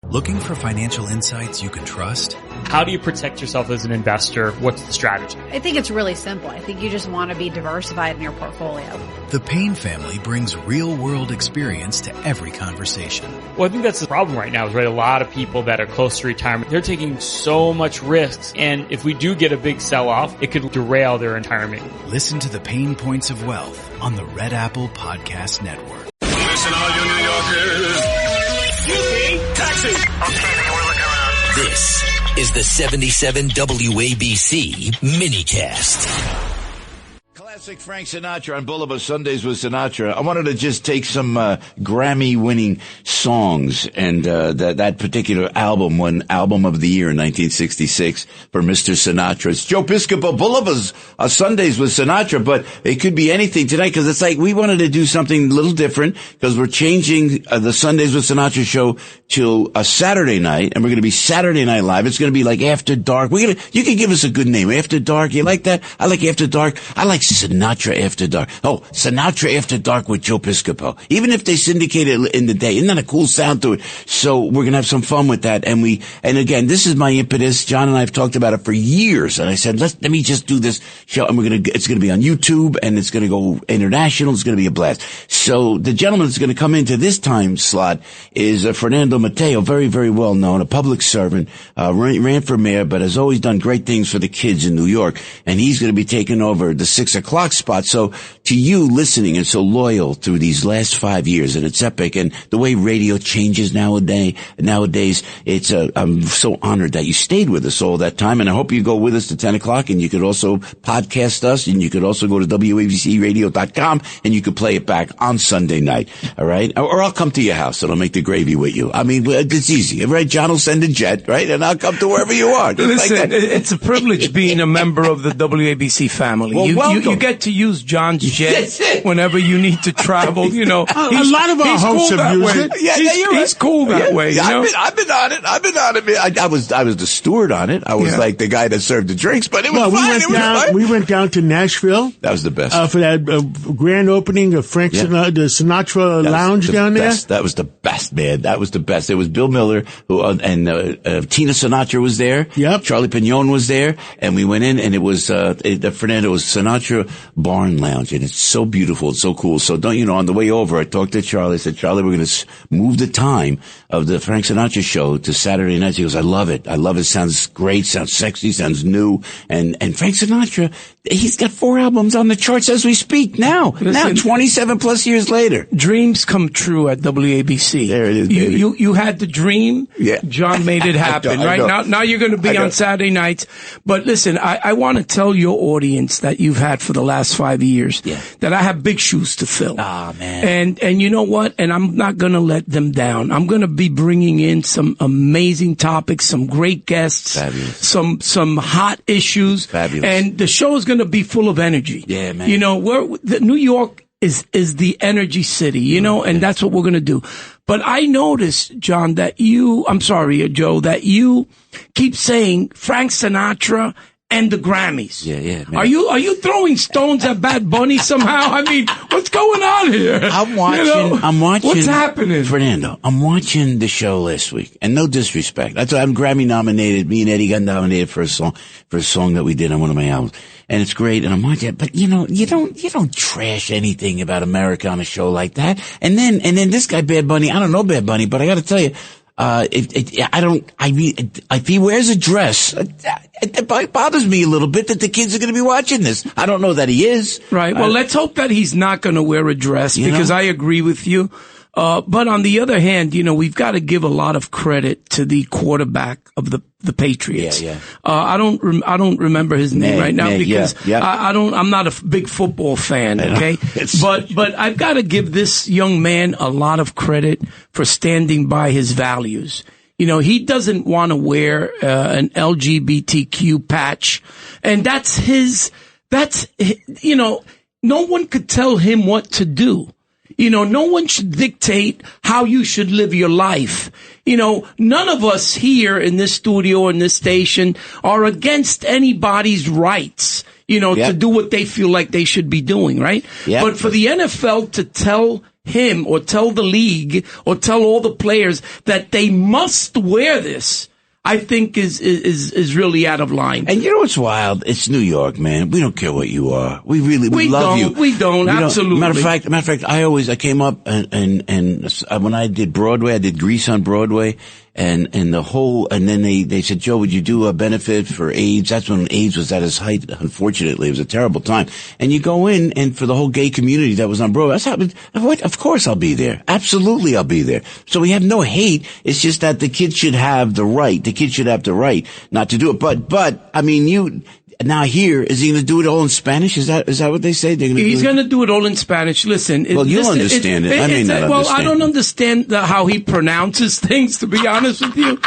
Looking for financial insights you can trust? How do you protect yourself as an investor? What's the strategy? I think it's really simple. I think you just want to be diversified in your portfolio. The Payne family brings real-world experience to every conversation. Well, I think that's the problem right now is, right, a lot of people that are close to retirement, they're taking so much risks. And if we do get a big sell-off, it could derail their retirement. Listen to the Pain Points of Wealth on the Red Apple Podcast Network. Listen, all you New Yorkers. Excuse me, taxi. Okay, we're looking around. This is the 77 WABC minicast. Classic Frank Sinatra on Boulevard Sundays with Sinatra. I wanted to just take some Grammy-winning songs, and that particular album won Album of the Year in 1966 for Mr. Sinatra. It's Joe Piscopo, Boulevard Sundays with Sinatra, but it could be anything tonight because it's like we wanted to do something a little different because we're changing the Sundays with Sinatra show to a Saturday night, and we're going to be Saturday Night Live. It's going to be like After Dark. You can give us a good name, After Dark. You like that? I like After Dark. I like Sinatra After Dark. Oh, Sinatra After Dark with Joe Piscopo. Even if they syndicate it in the day, isn't that a cool sound to it? So we're going to have some fun with that. And again, this is my impetus. John and I have talked about it for years. And I said, let me just do this show. And it's going to be on YouTube and it's going to go international. It's going to be a blast. So the gentleman that's going to come into this time slot is Fernando Mateo, very, very well known, a public servant, ran for mayor, but has always done great things for the kids in New York. And he's going to be taking over the 6 o'clock spot. So to you listening and so loyal through these last 5 years, and it's epic, and the way radio changes nowadays, it's I'm so honored that you stayed with us all that time, and I hope you go with us to 10 o'clock, and you could also podcast us, and you could also go to WABCradio.com, and you could play it back on Sunday night, all right? Or I'll come to your house, and I'll make the gravy with you. I mean, it's easy, right? John will send a jet, right? And I'll come to wherever you are. Listen, like it's a privilege being a member of the WABC family. Well, you get to use John's jet whenever you need to travel. You know, a lot of our hosts have used it. He's cool that way. You know? I've been on it. I was the steward on it. I was like the guy that served the drinks, but it was fine. We went down to Nashville. That was the best. For that grand opening of Frank Sinatra, the Sinatra Lounge down there. That was the best, man. That was the best. It was Bill Miller and Tina Sinatra was there. Yep. Charlie Pignon was there, and we went in, and it was Fernando was Sinatra Barn Lounge, and it's so beautiful, it's so cool. So on the way over, I talked to Charlie. I said, Charlie, we're going to move the time of the Frank Sinatra show to Saturday nights. He goes, I love it. Sounds great, sounds sexy, sounds new. And Frank Sinatra, he's got 4 albums on the charts as we speak now. Listen, 27 plus years later. Dreams come true at WABC. There it is, baby. You had the dream. Yeah. John made it happen, right? Now you're going to be on Saturday nights. But listen, I want to tell your audience that you've had for the last 5 years that I have big shoes to fill. Ah, man. And you know what? And I'm not going to let them down. I'm going to be bringing in some amazing topics, some great guests, some hot issues. Fabulous. And the show is going to be full of energy. Yeah, man. You know, New York is the energy city, you know, and that's what we're going to do. But I noticed, John, Joe, that you keep saying Frank Sinatra and the Grammys. Yeah. Man. Are you throwing stones at Bad Bunny somehow? I mean, what's going on here? I'm watching. What's happening? Fernando, I'm watching the show last week, and no disrespect. That's why I'm Grammy nominated. Me and Eddie got nominated for a song that we did on one of my albums. And it's great, and I'm watching it. But you don't trash anything about America on a show like that. And then this guy, Bad Bunny, I don't know Bad Bunny, but I gotta tell you, if he wears a dress, it bothers me a little bit that the kids are going to be watching this. I don't know that he is. Right. Well, let's hope that he's not going to wear a dress because I agree with you. But on the other hand, we've got to give a lot of credit to the quarterback of the Patriots. Yeah. I don't remember his name right now because I'm not a big football fan. Okay. But I've got to give this young man a lot of credit for standing by his values. He doesn't want to wear an LGBTQ patch, and no one could tell him what to do. No one should dictate how you should live your life. None of us here in this studio or in this station are against anybody's rights, to do what they feel like they should be doing, right? Yep. But for the NFL to tell him or tell the league or tell all the players that they must wear this, I think is really out of line. And you know what's wild? It's New York, man. We don't care what you are. We love you. We don't. Absolutely. Matter of fact, I came up and when I did Broadway, I did Grease on Broadway. And then they said, Joe, would you do a benefit for AIDS? That's when AIDS was at its height. Unfortunately, it was a terrible time. And you go in, and for the whole gay community that was on Broadway, of course I'll be there. Absolutely I'll be there. So we have no hate. It's just that the kids should have the right. The kids should have the right not to do it. But, I mean, now here, is he going to do it all in Spanish? Is that what they say? He's going to do it all in Spanish. Listen. Well, you understand it. I may not understand. Well, I don't understand how he pronounces things, to be honest with you,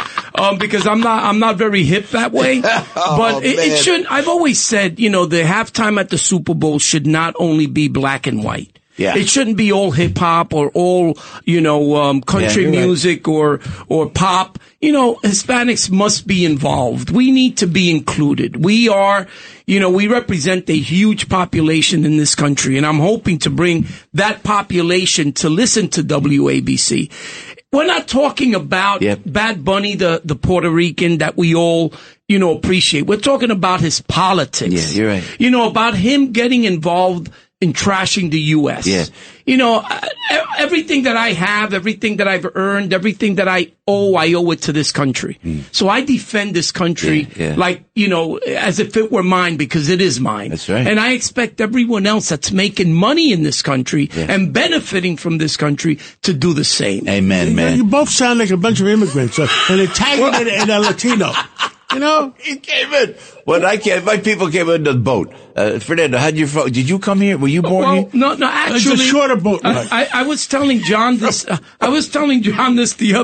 because I'm not very hip that way. But it shouldn't. I've always said, the halftime at the Super Bowl should not only be black and white. Yeah. It shouldn't be all hip hop or all, country music or pop. Hispanics must be involved. We need to be included. We are, we represent a huge population in this country, and I'm hoping to bring that population to listen to WABC. We're not talking about Bad Bunny, the Puerto Rican that we all, appreciate. We're talking about his politics. Yeah, you're right. About him getting involved in trashing the U.S. Yeah. Everything that I have, everything that I've earned, everything that I owe it to this country. So I defend this country like, as if it were mine, because it is mine. That's right. And I expect everyone else that's making money in this country and benefiting from this country to do the same. Amen, man. You both sound like a bunch of immigrants, an Italian and a Latino. He came in. My people came in the boat. Fernando, did you come here? Were you born here? No, actually. It's a shorter boat. I was telling John this, the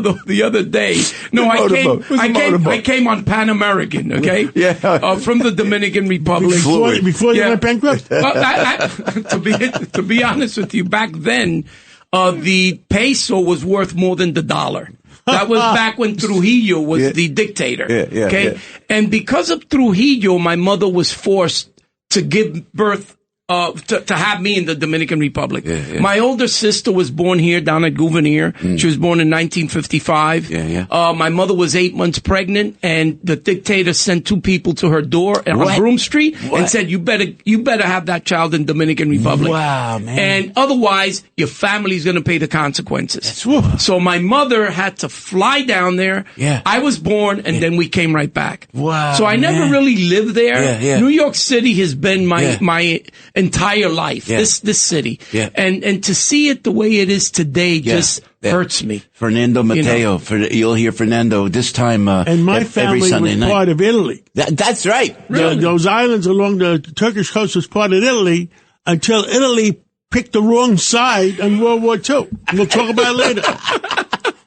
other day. No, I came on Pan American, okay? From the Dominican Republic. Before you went bankrupt? To be honest with you, back then, the peso was worth more than the dollar. That was back when Trujillo was the dictator. Okay? And because of Trujillo, my mother was forced to give birth to have me in the Dominican Republic. My older sister was born here down at Gouverneur. She was born in 1955. My mother was 8 months pregnant, and the dictator sent two people to her door on Broome Street and said, you better have that child in Dominican Republic. Wow, man. And otherwise, your family's going to pay the consequences. So my mother had to fly down there. I was born, and then we came right back. Wow. So I never really lived there. New York City has been my entire life, this city. And to see it the way it is today just hurts me. Fernando Mateo, you'll hear Fernando this time and my family every Sunday was night. Part of Italy. That's right. Really? Those islands along the Turkish coast was part of Italy until Italy picked the wrong side in World War II. We'll talk about it later.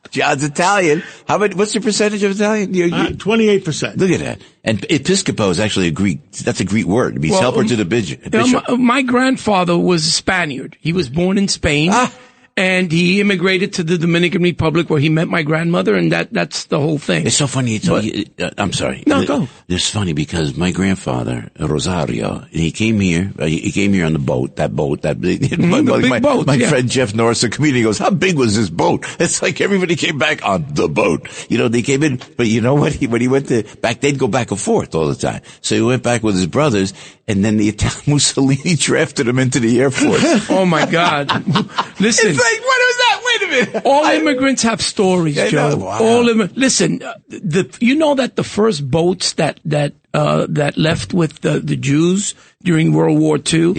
John's Italian. What's the percentage of Italian? 28%. Look at that. And Piscopo is actually that's a Greek word. It means helper to the bishop. My grandfather was a Spaniard. He was born in Spain. And he immigrated to the Dominican Republic where he met my grandmother, and that's the whole thing. It's so funny. I'm sorry. No, go. It's funny because my grandfather, Rosario, he came here on the boat, my friend Jeff Norris, the comedian, goes, how big was this boat? It's like everybody came back on the boat. They came in, but you know what? When he went they'd go back and forth all the time. So he went back with his brothers, and then the Italian Mussolini drafted him into the Air Force. Oh my God. Listen. What was that? Wait a minute. All immigrants have stories, Joe. Wow. Listen, you know that the first boats that left with the Jews during World War II?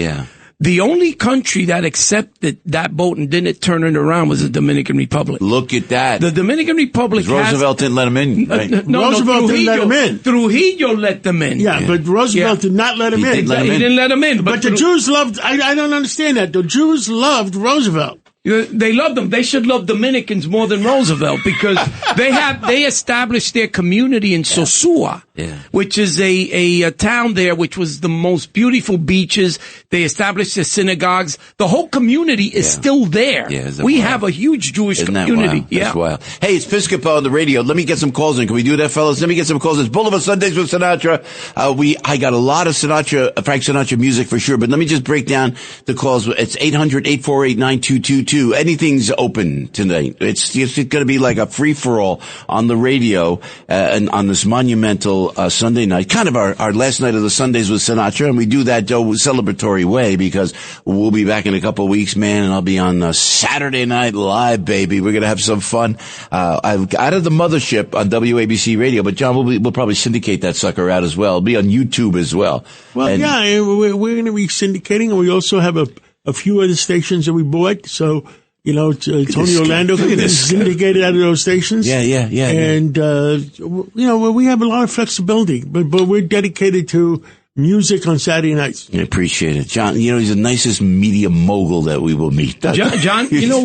The only country that accepted that boat and didn't turn it around was the Dominican Republic. Look at that. The Dominican Republic Roosevelt didn't let them in. Right? Roosevelt didn't let them in. Trujillo let them in. Yeah, but Roosevelt did not let him in. He didn't let them in. But the Jews loved, I don't understand that. The Jews loved Roosevelt. They love them. They should love Dominicans more than Roosevelt because they established their community in Sosua. which is a town there, which was the most beautiful beaches. They established their synagogues. The whole community is still there. We have a huge Jewish community. That's wild. Hey, it's Piscopo on the radio. Let me get some calls in. Can we do that, fellas? Let me get some calls in. It's Boulevard Sundays with Sinatra. I got a lot of Frank Sinatra music for sure, but let me just break down the calls. It's 800-848-9222. Anything's open tonight. It's going to be like a free-for-all on the radio, and on this monumental, Sunday night. Kind of our last night of the Sundays with Sinatra, and we do that celebratory way because we'll be back in a couple of weeks, man, and I'll be on Saturday Night Live, baby. We're going to have some fun. Out of the mothership on WABC radio, but John, we'll probably syndicate that sucker out as well. It'll be on YouTube as well. Well, we're going to be syndicating, and we also have a few other stations that we bought, so, Tony Orlando can be syndicated out of those stations. Yeah. And, we have a lot of flexibility, but we're dedicated to music on Saturday nights. I appreciate it. John, he's the nicest media mogul that we will meet. John, you know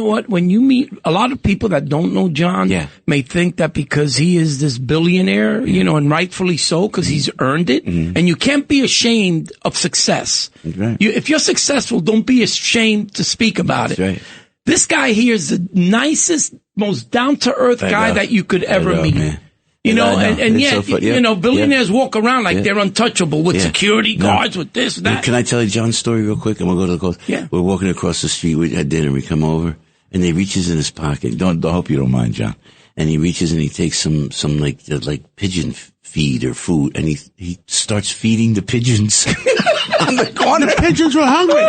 what? When you meet a lot of people that don't know John, may think that because he is this billionaire, and rightfully so, because he's earned it. Mm-hmm. And you can't be ashamed of success. Right. If you're successful, don't be ashamed to speak about it. Right. This guy here is the nicest, most down-to-earth guy that you could ever meet. Man. And yet, billionaires walk around like they're untouchable with security guards, with this, that. Can I tell you John's story real quick? And we'll go to the calls. Yeah. We're walking across the street. We had dinner. We come over, and he reaches in his pocket. I hope you don't mind, John. And he reaches and he takes some like pigeon feed or food, and he starts feeding the pigeons on the corner. The pigeons were hungry.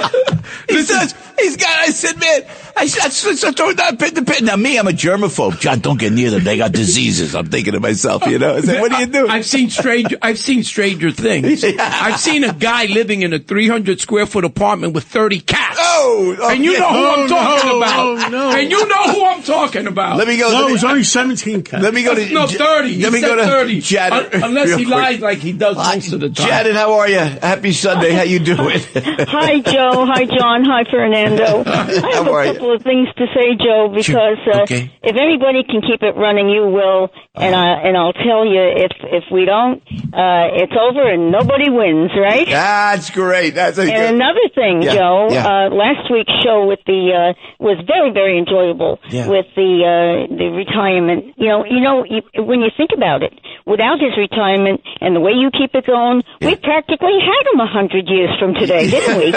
I said, man, I throw that pit. Now, me, I'm a germaphobe. John, don't get near them. They got diseases. I'm thinking to myself, I said, what do you do? I've seen stranger things. Yeah. I've seen a guy living in a 300 square foot apartment with 30 cats. And you know who I'm talking about. No. And you know who I'm talking about. Let me go. No, it was only 17 cats. Let me go to 30. Let me go to 30. Janet. Unless he lies like he does most of the time. Janet, how are you? Happy Sunday. How you doing? Hi, Joe. Hi, John. Hi, Fernando. I have a couple of things to say, Joe, because if anybody can keep it running, you will. And I'll tell you, if we don't, it's over and nobody wins, right? That's great. Another thing, Joe. Last week's show with was very, very enjoyable with the retirement. When you think about it, without his retirement and the way you keep it going, we practically had him 100 years from today, didn't we?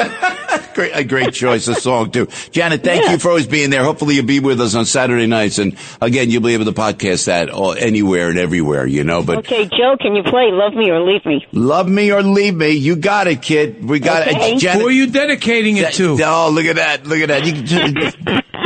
A great choice of song too. Janet, thank you for always being there. Hopefully you'll be with us on Saturday nights, and again, you'll be able to podcast that anywhere and everywhere, But okay, Joe, can you play "Love Me or Leave Me"? Love Me or Leave Me. You got it, kid. We got it. Janet, who are you dedicating it to? Oh, look at that.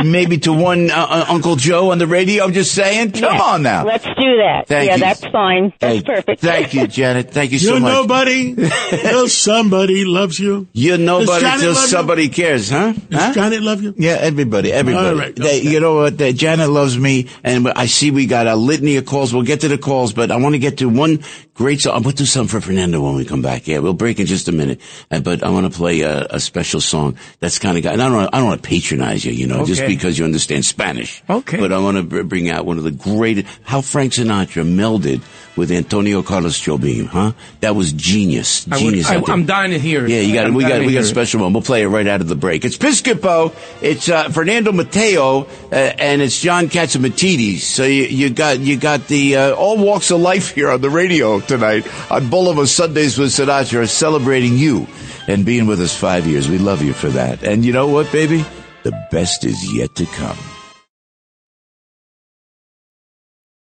Maybe to one Uncle Joe on the radio. I'm just saying. Come on now. Let's do that. Thank you. That's fine. That's perfect. Thank you, Janet. Thank you so much. You're nobody till somebody loves you. You're nobody till somebody cares, huh? Does Janet love you? Yeah, everybody. All right. Okay. You know what? Janet loves me, and I see we got a litany of calls. We'll get to the calls, but I want to get to one great song. I'm going to do something for Fernando when we come back. Yeah, we'll break in just a minute. But I want to play a special song that's kind of got, and I don't want to patronize you, just because you understand Spanish. Okay. But I want to bring out one of the greatest, how Frank Sinatra melded with Antonio Carlos Jobim, huh? That was genius. I'm dying to hear it. Yeah, we got a special one. We'll play it right out of the break. It's Piscopo, it's Fernando Mateo, and it's John Catsimatidis. So you got the all walks of life here on the radio tonight on Boulevard Sundays with Sinatra, celebrating you and being with us 5 years. We love you for that. And you know what, baby? The best is yet to come.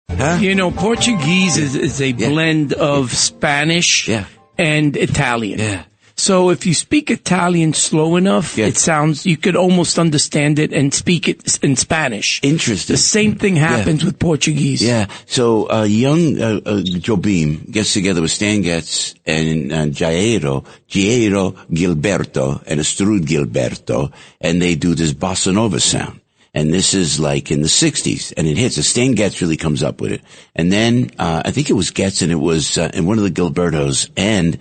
Huh? Portuguese is a blend of Spanish and Italian. Yeah. So if you speak Italian slow enough, it sounds, you could almost understand it and speak it in Spanish. Interesting. The same thing happens with Portuguese. Yeah. So, young, Jobim gets together with Stan Getz and Jairo Gilberto and Astrud Gilberto, and they do this bossa nova sound. And this is like in the 60s, and it hits. Stan Getz really comes up with it. And then, I think it was Getz, and it was, in one of the Gilbertos, and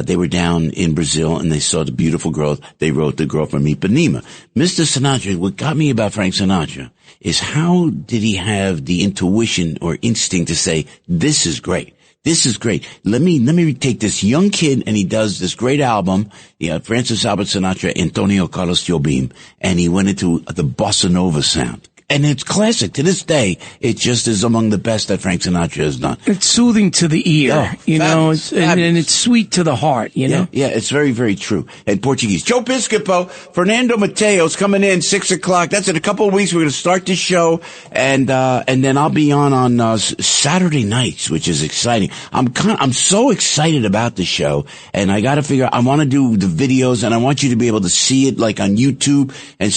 they were down in Brazil and they saw the beautiful girl. They wrote The Girl from Ipanema. Mr. Sinatra, what got me about Frank Sinatra is how did he have the intuition or instinct to say, this is great? This is great. Let me take this young kid, and he does this great album, Francis Albert Sinatra, Antonio Carlos Jobim, and he went into the bossa nova sound. And it's classic. To this day, it just is among the best that Frank Sinatra has done. It's soothing to the ear, and it's sweet to the heart, you know? Yeah, it's very, very true. And Portuguese. Joe Piscopo, Fernando Mateo's coming in 6 o'clock. That's in a couple of weeks. We're going to start the show, and then I'll be on Saturday nights, which is exciting. I'm so excited about the show, and I got to figure out, I want to do the videos, and I want you to be able to see it like on YouTube, and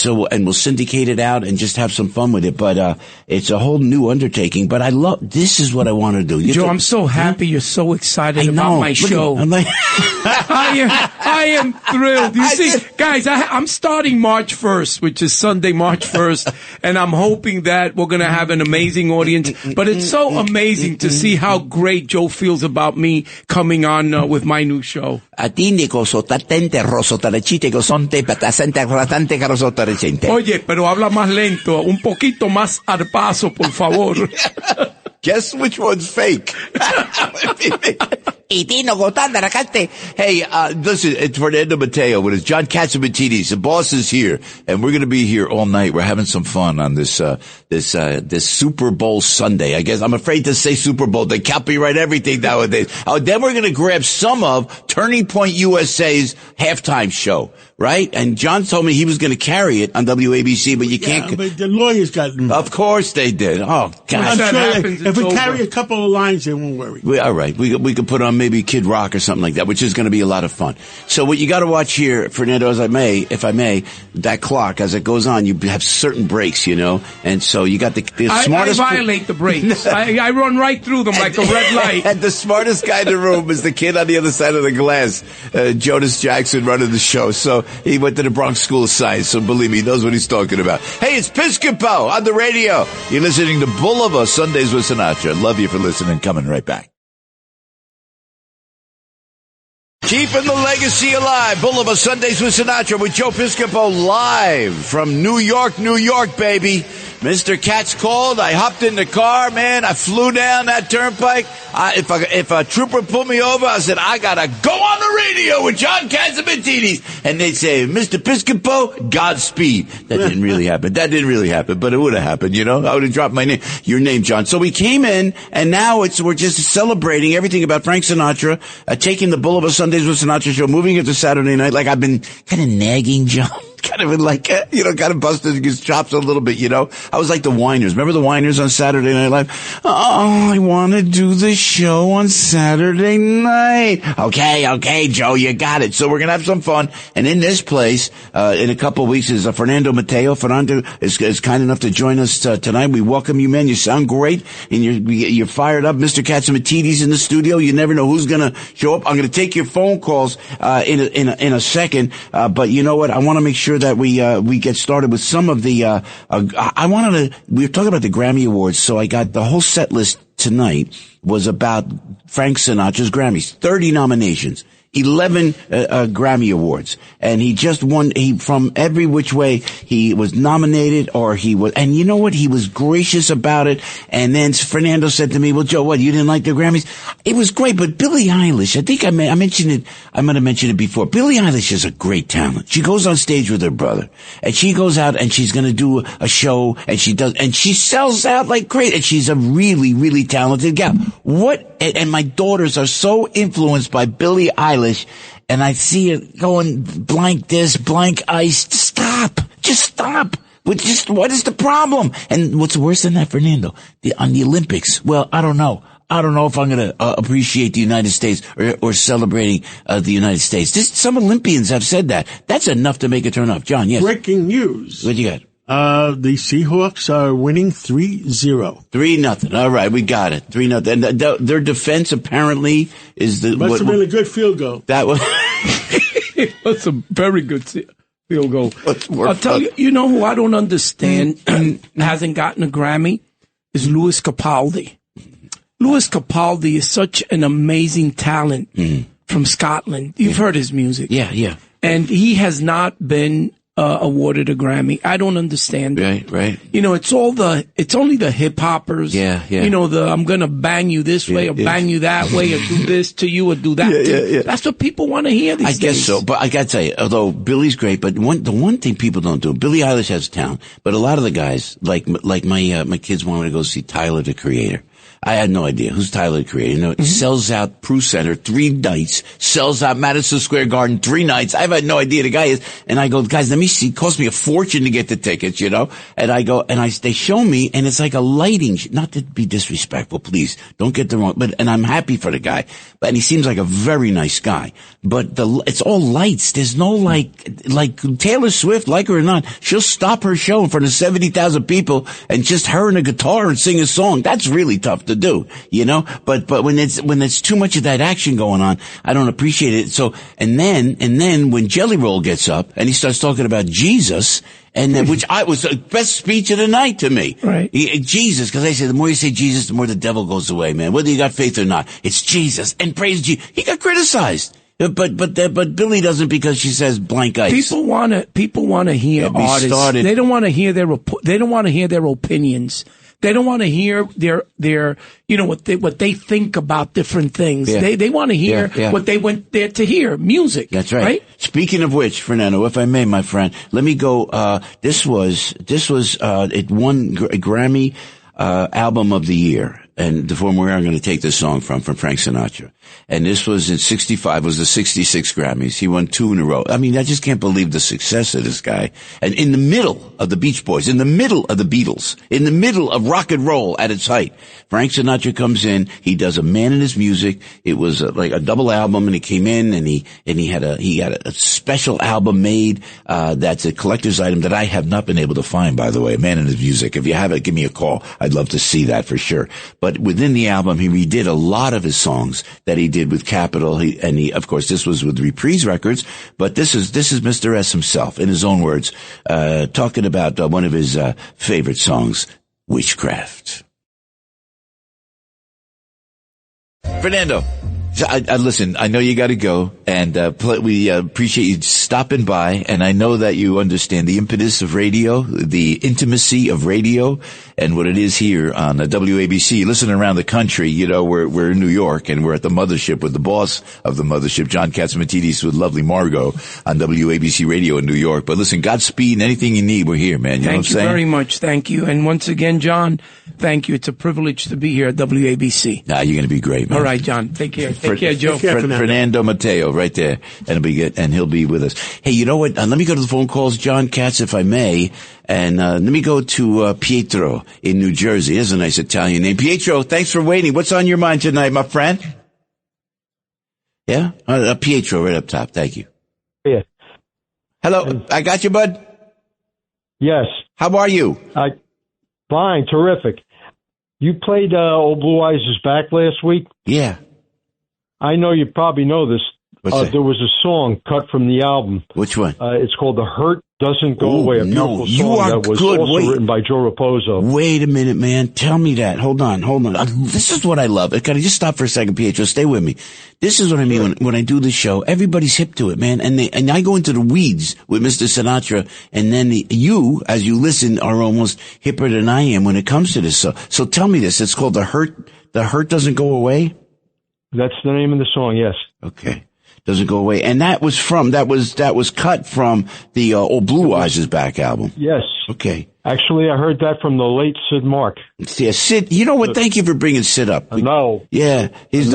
we'll syndicate it out and just have some fun with it, but it's a whole new undertaking. But this is what I want to do. Joe, I'm so happy you're so excited about my show. I'm like, I am thrilled. You see, guys, I'm starting March 1st, which is Sunday, March 1st, and I'm hoping that we're going to have an amazing audience. But it's so amazing to see how great Joe feels about me coming on with my new show. Oye, pero habla más lento, un poquito más al paso, por favor. Guess which one's fake? Hey, listen, it's Fernando Mateo with his John Catsimatidis. The boss is here, and we're going to be here all night. We're having some fun on this Super Bowl Sunday. I guess I'm afraid to say Super Bowl. They copyright everything nowadays. Then we're going to grab some of Turning Point USA's halftime show, right? And John told me he was going to carry it on WABC, but you can't. Yeah, but the lawyers got involved. Of course they did. Oh, God. I'm sure if we carry a couple of lines, they won't worry. All right. We could put on maybe Kid Rock or something like that, which is going to be a lot of fun. So what you got to watch here, Fernando, if I may, that clock, as it goes on, you have certain breaks, and so you got the smartest. I violate the breaks. I run right through them like a red light. And the smartest guy in the room is the kid on the other side of the glass, Jonas Jackson, running the show. So he went to the Bronx School of Science, so believe me, he knows what he's talking about. Hey, it's Piscopo on the radio. You're listening to Boulevard Sundays with Sinatra. Love you for listening. Coming right back. Keeping the legacy alive. Boulevard Sundays with Sinatra with Joe Piscopo live from New York, baby. Mr. Katz called. I hopped in the car, man. I flew down that turnpike. If a trooper pulled me over, I said, I gotta go on the radio with John Catsimatidis. And they'd say, Mr. Piscopo, Godspeed. That didn't really happen. But it would have happened, I would have dropped your name, John. So we came in, and now we're just celebrating everything about Frank Sinatra, taking the Boulevard Sundays with Sinatra show, moving it to Saturday night, like I've been kind of nagging John. Kind of like, kind of busted his chops a little bit, I was like the whiners. Remember the whiners on Saturday Night Live? Oh, I want to do the show on Saturday night. Okay, Joe, you got it. So we're going to have some fun. And in this place, in a couple of weeks is Fernando Mateo. Fernando is kind enough to join us tonight. We welcome you, man. You sound great. And you're fired up. Mr. Catsimatidis in the studio. You never know who's going to show up. I'm going to take your phone calls, in a second. But you know what? I want to make sure that we get started with some of the, we were talking about the Grammy Awards, so I got the whole set list tonight was about Frank Sinatra's Grammys. 30 nominations. 11 Grammy Awards, and he just won. From every which way he was nominated, and you know what? He was gracious about it. And then Fernando said to me, "Well, Joe, what? You didn't like the Grammys? It was great, but Billie Eilish. I think I mentioned it. I might have mentioned it before. Billie Eilish is a great talent. She goes on stage with her brother, and she goes out and she's going to do a show, and she sells out like crazy. And she's a really, really talented gal. And my daughters are so influenced by Billie Eilish, and I see it going blank this, blank ice. Just stop. What is the problem? And what's worse than that, Fernando? On the Olympics. Well, I don't know. I don't know if I'm going to appreciate the United States or celebrating the United States. Some Olympians have said that. That's enough to make it turn off. John, yes. Breaking news. What you got? The Seahawks are winning 3-0. 3-0. All right, we got it. 3-0. And their defense apparently is must have been a good field goal. That was it was a very good field goal. I'll tell you, you know who I don't understand hasn't gotten a Grammy is Louis Capaldi. Louis Capaldi is such an amazing talent from Scotland. You've heard his music. Yeah. And he has not been awarded a Grammy. I don't understand it. Right. You know, it's only the hip hoppers. Yeah. You know, I'm gonna bang you this way or bang you that way or do this to you or do that to you. That's what people want to hear these days. I guess so, but I gotta tell you, although Billy's great, but the one thing people don't do, Billie Eilish has talent, but a lot of the guys, like my kids wanted to go see Tyler, the Creator. I had no idea who's Tyler, the Creator. You know, sells out Prue Center 3 nights, sells out Madison Square Garden 3 nights. I've had no idea the guy is. And I go, guys, let me see. It cost me a fortune to get the tickets, you know. And I go, they show me, and it's like a lighting. Not to be disrespectful, please don't get the wrong. And I'm happy for the guy. And he seems like a very nice guy. But it's all lights. There's no like Taylor Swift, like her or not, she'll stop her show in front of 70,000 people and just her and a guitar and sing a song. That's really tough to do, you know, but when it's too much of that action going on, I don't appreciate it. So, and then when Jelly Roll gets up and he starts talking about Jesus, and then, which was the best speech of the night to me. Right. Jesus, because I say the more you say Jesus, the more the devil goes away, man. Whether you got faith or not, it's Jesus and praise Jesus. He got criticized. But Billy doesn't, because she says blank ice. People want to hear artists. They don't want to hear their opinions. They don't want to hear their you know, what they think about different things. Yeah. They want to hear what they went there to hear, music. That's right. Speaking of which, Fernando, if I may, my friend, let me go. This was it won a Grammy album of the year. And the form where I'm going to take this song from Frank Sinatra. And this was in 65, was the 66 Grammys. He won 2 in a row. I mean, I just can't believe the success of this guy. And in the middle of the Beach Boys, in the middle of the Beatles, in the middle of rock and roll at its height, Frank Sinatra comes in, he does A Man in His Music. It was like a double album, and he came in and he had a special album made, that's a collector's item that I have not been able to find, by the way, A Man in His Music. If you have it, give me a call. I'd love to see that for sure. But within the album, he redid a lot of his songs that he did with Capitol. He, of course, this was with Reprise Records, but this is Mr. S himself, in his own words, talking about one of his favorite songs, Witchcraft. Fernando, listen, I know you got to go, and we appreciate you stopping by, and I know that you understand the impetus of radio, the intimacy of radio, and what it is here on the WABC. Listen, around the country, you know, we're in New York, and we're at the mothership with the boss of the mothership, John Katzimatidis, with lovely Margot on WABC Radio in New York. But listen, Godspeed, and anything you need, we're here, man. You know what I'm saying? Thank you very much. Thank you. And once again, John, thank you. It's a privilege to be here at WABC. Nah, you're going to be great, man. All right, John. Take care. Take care, Joe. Fernando Mateo, right there, and it'll be good, and he'll be with us. Hey, you know what? Let me go to the phone calls, John Katz, if I may, and let me go to Pietro in New Jersey. That's a nice Italian name. Pietro, thanks for waiting. What's on your mind tonight, my friend? Yeah, Pietro, right up top. Thank you. Yeah. Hello, I got you, bud. Yes. How are you? Fine, terrific. You played Old Blue Eyes Is Back last week? Yeah. I know you probably know this. There was a song cut from the album. Which one? It's called The Hurt Doesn't Go Away. A beautiful song that was also written by Joe Raposo. Wait a minute, man. Tell me that. Hold on. This is what I love. Can I just stop for a second, Pietro? Stay with me. This is what I mean when I do this show. Everybody's hip to it, man. And I go into the weeds with Mr. Sinatra, and then you, as you listen, are almost hipper than I am when it comes to this. So tell me this. It's called The Hurt Doesn't Go Away? That's the name of the song, yes. Okay. Doesn't Go Away. And that was cut from the Old Blue Eyes Is Back album. Yes. Okay. Actually, I heard that from the late Sid Mark. Yeah, Sid, you know what? Thank you for bringing Sid up. No. Yeah. He was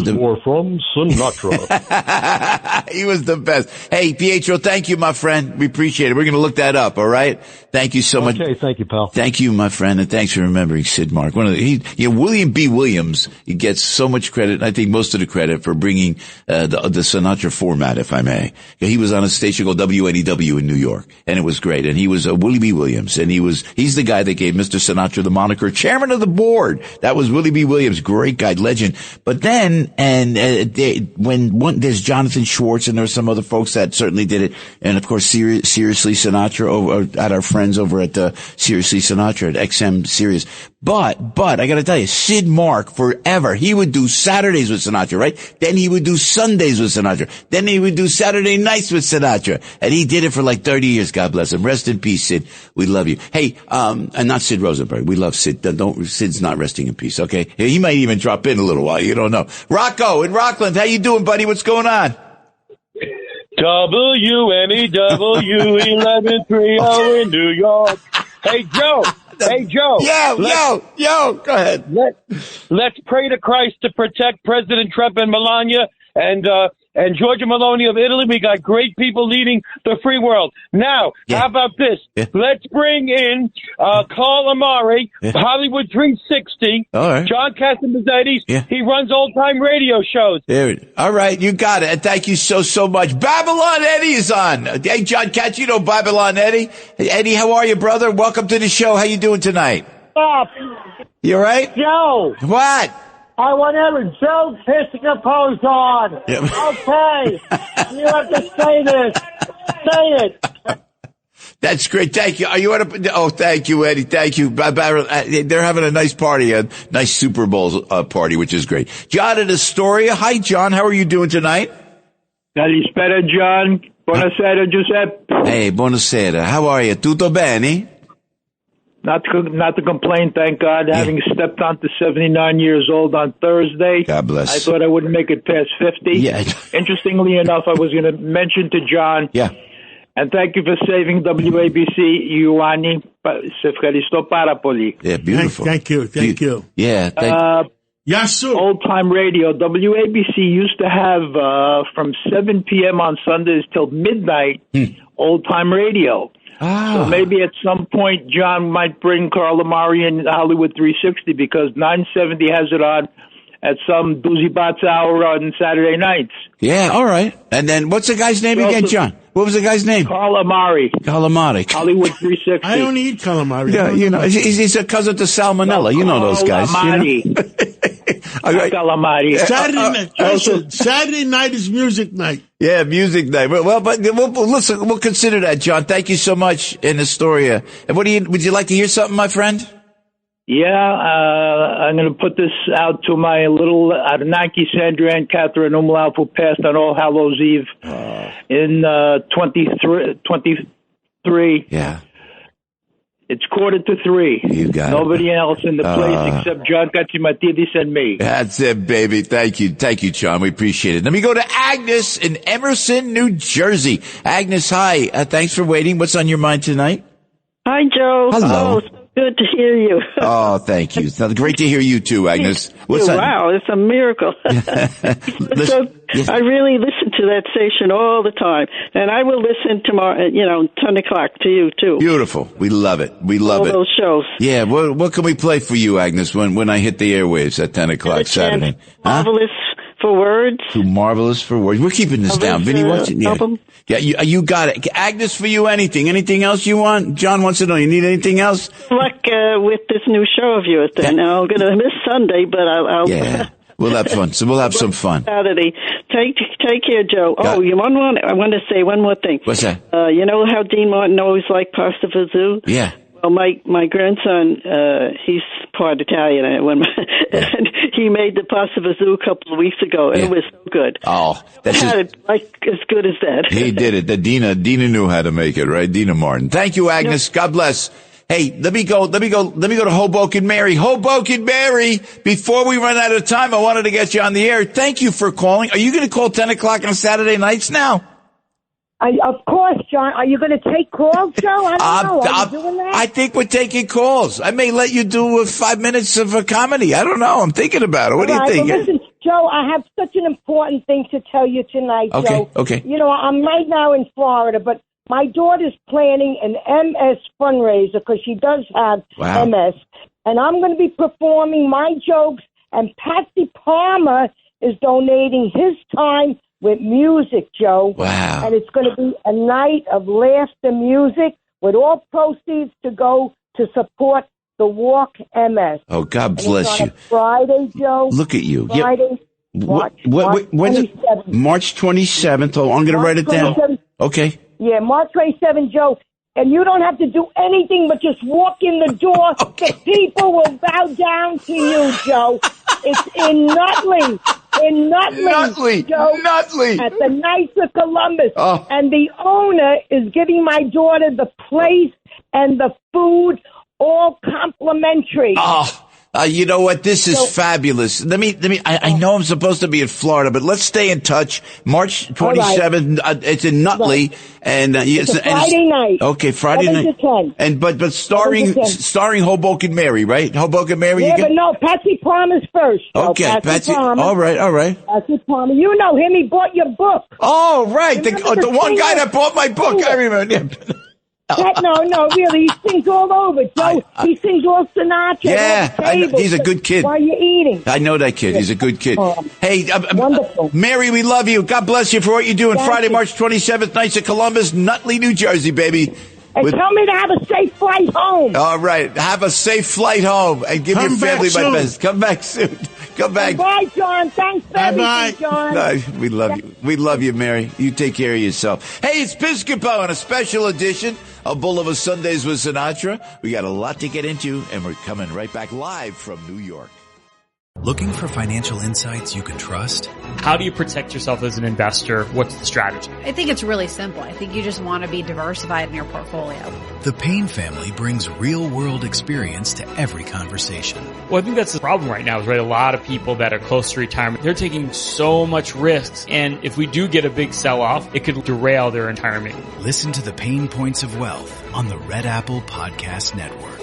more from Sinatra. He was the best. Hey, Pietro, thank you, my friend. We appreciate it. We're going to look that up, all right? Thank you so much. Okay, thank you, pal. Thank you, my friend, and thanks for remembering Sid Mark. William B. Williams, he gets so much credit, I think most of the credit, for bringing the Sinatra format, if I may. He was on a station called WNEW in New York, and it was great. And he was Willie B. Williams, and he's the guy that gave Mr. Sinatra the moniker chairman of the board. That was Willie B. Williams, great guy, legend. But then, there's Jonathan Schwartz, and there's some other folks that certainly did it, and of course, Seriously Sinatra over at our friends over at Seriously Sinatra at XM Sirius. But I gotta tell you, Sid Mark, forever, he would do Saturdays with Sinatra, right? Then he would do Sundays with Sinatra. Then he would do Saturday nights with Sinatra. And he did it for like 30 years, God bless him. Rest in peace, Sid. We love you. Hey, and not Sid Rosenberg. We love Sid. Sid's not resting in peace, okay? He might even drop in a little while. You don't know. Rocco in Rockland, how you doing, buddy? What's going on? WNEW 1130 in New York. Hey, Joe. Yo, go ahead. Let's pray to Christ to protect President Trump and Melania and Giorgia Meloni of Italy. We got great people leading the free world. Now, how about this? Yeah. Let's bring in Carl Amari, Hollywood 360, all right. John Cassavetes. Yeah. He runs old-time radio shows. All right, you got it. And thank you so much. Babylon Eddie is on. Hey, John Katz, you know Babylon Eddie. Hey, Eddie, how are you, brother? Welcome to the show. How you doing tonight? You all right? Joe. What? I want every Joe Piscopo on. Yep. Okay. You have to say this. Say it. That's great. Thank you. Are you at thank you, Eddie. Thank you. They're having a nice party, a nice Super Bowl party, which is great. John in Astoria. Hi, John. How are you doing tonight? Calispera, John. Buonasera, Giuseppe. Hey, buonasera. How are you? Tutto bene? Not to complain, thank God. Yeah. Having stepped on to 79 years old on Thursday. God bless. I thought I wouldn't make it past 50. Yeah. Interestingly enough, I was going to mention to John. Yeah. And thank you for saving WABC, Ioanni. Yeah, beautiful. Thank you. Yeah. Yes, sir. Old time radio. WABC used to have from 7 p.m. on Sundays till midnight old time radio. So maybe at some point, John might bring Carl Amari in Hollywood 360 because 970 has it on at some Doozy Bots hour on Saturday nights. Yeah, all right. And then what's the guy's name again, John? What was the guy's name? Carl Amari. Hollywood 360. I don't eat calamari. Yeah, you know, he's a cousin to Salmonella. You know those guys. Calamari. You know? Calamari. Saturday night is music night. Yeah, music night. Well, but listen, we'll consider that, John. Thank you so much in Astoria. And would you like to hear something, my friend? Yeah, I'm going to put this out to my little Aranaki, Sandra and Catherine Umlauf, who passed on All Hallows Eve in 23. Yeah. It's 2:45. You got Nobody else in the place except John Katsimatidis and me. That's it, baby. Thank you, John. We appreciate it. Let me go to Agnes in Emerson, New Jersey. Agnes, hi. Thanks for waiting. What's on your mind tonight? Hi, Joe. Hello. Oh, good to hear you. Oh, thank you. Great to hear you too, Agnes. Wow, it's a miracle. I really listen to that station all the time, and I will listen tomorrow, 10 o'clock to you too. Beautiful. We love it. All those shows. Yeah. What can we play for you, Agnes, when I hit the airwaves at 10 o'clock Saturday? Marvelous for words. Too marvelous for words. We're keeping this down. Vinny wants it. Yeah, you got it. Agnes, for you, anything? Anything else you want? John wants to know. You need anything else? Luck with this new show of yours. Then I'm going to miss Sunday, but I'll. Yeah, we'll have fun. So we'll have some fun. Saturday. Take care, Joe. I want to say one more thing. What's that? You know how Dean Martin always liked pasta fazool? Yeah. Well, my grandson, he's part Italian, and he made the pasta fazool a couple of weeks ago, and it was so good. Oh, that's as good as that. He did it. Dina knew how to make it, right? Dina Martin. Thank you, Agnes. Yep. God bless. Hey, let me go to Hoboken Mary. Hoboken Mary, before we run out of time, I wanted to get you on the air. Thank you for calling. Are you going to call 10 o'clock on Saturday nights now? Of course, John. Are you going to take calls, Joe? I don't know. Are you doing that? I think we're taking calls. I may let you do 5 minutes of a comedy. I don't know. I'm thinking about it. What do you think? Well, listen, Joe, I have such an important thing to tell you tonight, Joe. Okay. I'm right now in Florida, but my daughter's planning an MS fundraiser because she does have MS. And I'm going to be performing my jokes, and Patsy Palmer is donating his time with music, Joe. Wow. And it's going to be a night of laughter music with all proceeds to go to support the Walk MS. Oh, God bless you. Friday, Joe. Look at you. Friday, March 27th. March 27th. Oh, I'm going to write it down. Okay. Yeah, March 27th, Joe. And you don't have to do anything but just walk in the door. The people will bow down to you, Joe. It's in Nutley. Joe. Nutley. At the Knights of Columbus. Oh. And the owner is giving my daughter the place and the food all complimentary. Oh. You know what? This is fabulous. I know I'm supposed to be in Florida, but let's stay in touch. March 27th, it's in Nutley. Right. And, it's a Friday night. Okay, Friday night. 10. And, but starring Hoboken Mary, right? Hoboken Mary. Yeah, but no, Patsy Palmer's first. Okay, Patsy. All right. Patsy Palmer. You know him. He bought your book. Oh, right. The one guy that bought my book. I remember. Yeah. No, really. He sings all over, Joe. He sings all Sinatra. Yeah, he's a good kid. While you're eating. I know that kid. He's a good kid. Hey, wonderful. Mary, we love you. God bless you for what you're doing. Friday, March 27th, Knights of Columbus, Nutley, New Jersey, baby. And tell me to have a safe flight home. All right. Have a safe flight home. And give your family my best. Come back soon. Come back. Bye, John. Thanks for everything, John. No, we love you. We love you, Mary. You take care of yourself. Hey, it's Piscopo on a special edition of Boulevard Sundays with Sinatra. We got a lot to get into, and we're coming right back live from New York. Looking for financial insights you can trust? How do you protect yourself as an investor? What's the strategy? I think it's really simple. I think you just want to be diversified in your portfolio. The Payne family brings real-world experience to every conversation. Well, I think that's the problem right now is, right, a lot of people that are close to retirement, they're taking so much risks. And if we do get a big sell-off, it could derail their retirement. Listen to the Pain Points of Wealth on the Red Apple Podcast Network.